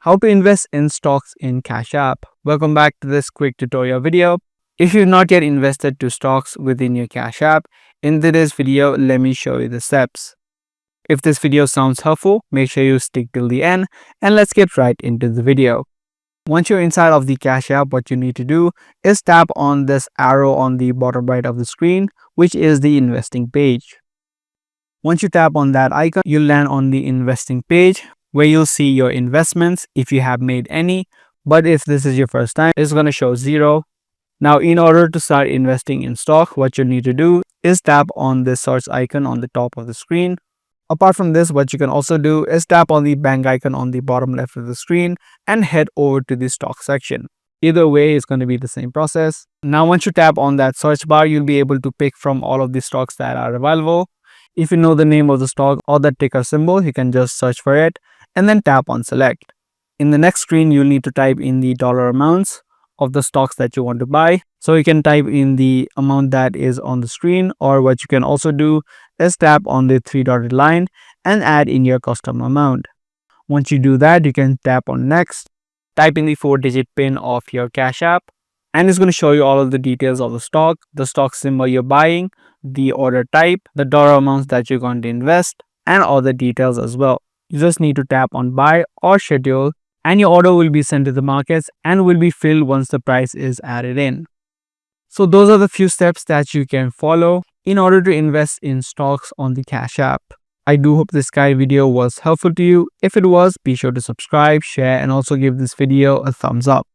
How to invest in stocks in Cash App. Welcome back to this quick tutorial video. If you've not yet invested to stocks within your Cash App, in today's video, let me show you the steps. If this video sounds helpful, make sure you stick till the end and let's get right into the video. Once you're inside of the Cash App, what you need to do is tap on this arrow on the bottom right of the screen, which is the investing page. Once you tap on that icon, you'll land on the investing page where you'll see your investments if you have made any. But if this is your first time, it's going to show 0. Now, in order to start investing in stock, what you need to do is tap on the search icon on the top of the screen. Apart from this, what you can also do is tap on the bank icon on the bottom left of the screen and head over to the stock section. Either way, it's going to be the same process. Now, once you tap on that search bar, you'll be able to pick from all of the stocks that are available. If you know the name of the stock or the ticker symbol, you can just search for it and then tap on select. In the next screen, you'll need to type in the dollar amounts of the stocks that you want to buy. So you can type in the amount that is on the screen, or what you can also do is tap on the 3-dotted line and add in your custom amount. Once you do that, you can tap on next, type in the 4-digit PIN of your Cash App, and it's going to show you all of the details of the stock symbol you're buying, the order type, the dollar amounts that you're going to invest, and all the details as well. You just need to tap on buy or schedule and your order will be sent to the markets and will be filled once the price is added in. So those are the few steps that you can follow in order to invest in stocks on the Cash App. I do hope this guide video was helpful to you. If it was, be sure to subscribe, share, and also give this video a thumbs up.